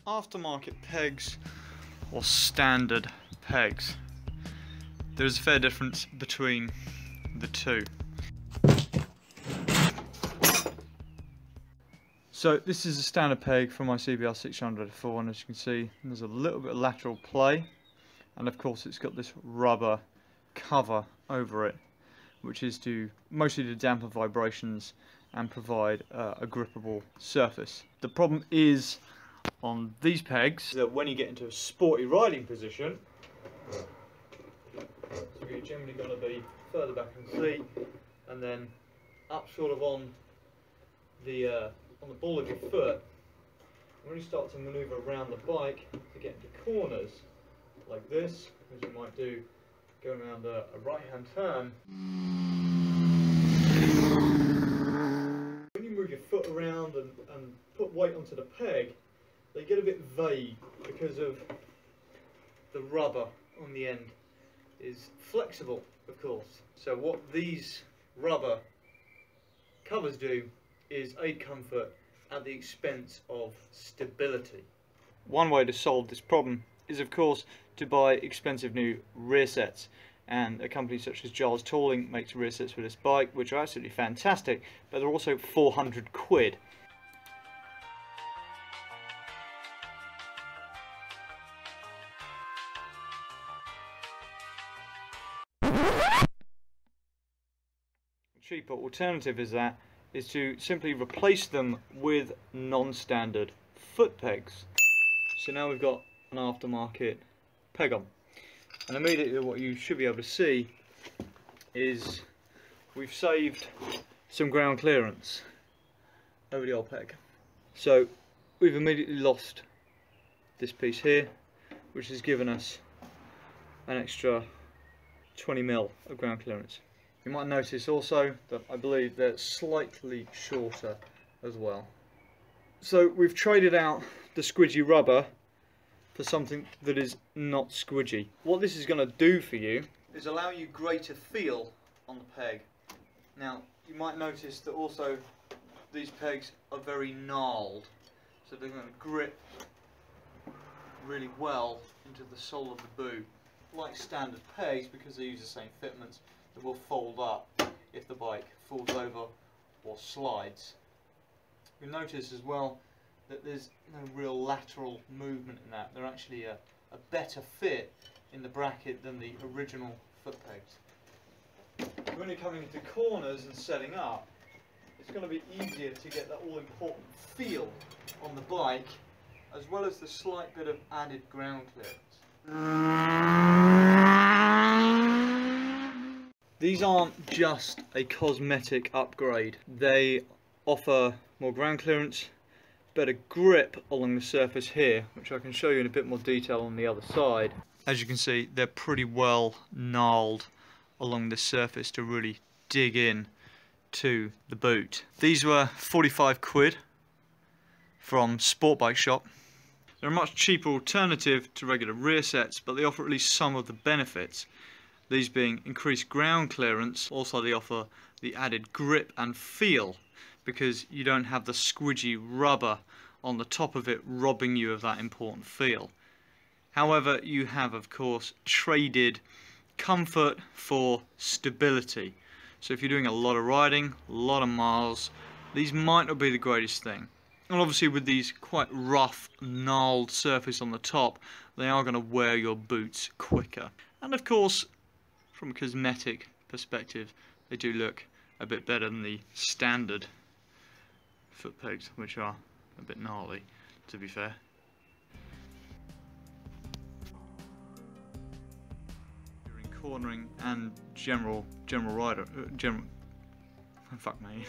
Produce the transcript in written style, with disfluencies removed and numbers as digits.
aftermarket pegs or standard pegs. There's a fair difference between the two. So this is a standard peg from my CBR 604, and as you can see there's a little bit of lateral play, and of course it's got this rubber cover over it, which is mostly to dampen vibrations and provide a grippable surface. The problem is on these pegs that when you get into a sporty riding position, so you're generally going to be further back in the seat and then up sort of on the ball of your foot. When you start to manoeuvre around the bike to get into corners like this, as you might do going around a right hand turn, when you move your foot around and put weight onto the peg, they get a bit vague because of the rubber on the end is flexible, of course. So what these rubber covers do is aid comfort at the expense of stability. One way to solve this problem is of course to buy expensive new rear sets, and a company such as Giles Tooling makes rear sets for this bike which are absolutely fantastic, but they're also 400 quid. A cheaper alternative is to simply replace them with non-standard foot pegs. So now we've got an aftermarket peg on, and immediately what you should be able to see is we've saved some ground clearance over the old peg. So we've immediately lost this piece here, which has given us an extra 20mm of ground clearance. You might notice also that I believe they're slightly shorter as well. So we've traded out the squidgy rubber for something that is not squidgy. What this is going to do for you is allow you greater feel on the peg. Now you might notice that also these pegs are very gnarled, so they're going to grip really well into the sole of the boot. Like standard pegs, because they use the same fitments, that will fold up if the bike falls over or slides. You'll notice as well that there's no real lateral movement in that. They're actually a better fit in the bracket than the original foot pegs. When you're coming into corners and setting up, it's going to be easier to get that all-important feel on the bike, as well as the slight bit of added ground clearance. These aren't just a cosmetic upgrade. They offer more ground clearance, better grip along the surface here, which I can show you in a bit more detail on the other side. As you can see, they're pretty well gnarled along this surface to really dig in to the boot. These were 45 quid from Sport Bike Shop. They're a much cheaper alternative to regular rear sets, but they offer at least some of the benefits. These being increased ground clearance. Also they offer the added grip and feel, because you don't have the squidgy rubber on the top of it robbing you of that important feel. However, you have of course traded comfort for stability. So if you're doing a lot of riding, a lot of miles, these might not be the greatest thing. And obviously with these quite rough, gnarled surface on the top, they are going to wear your boots quicker. And of course, from a cosmetic perspective, they do look a bit better than the standard foot pegs, which are a bit gnarly, to be fair. During cornering and general fuck me.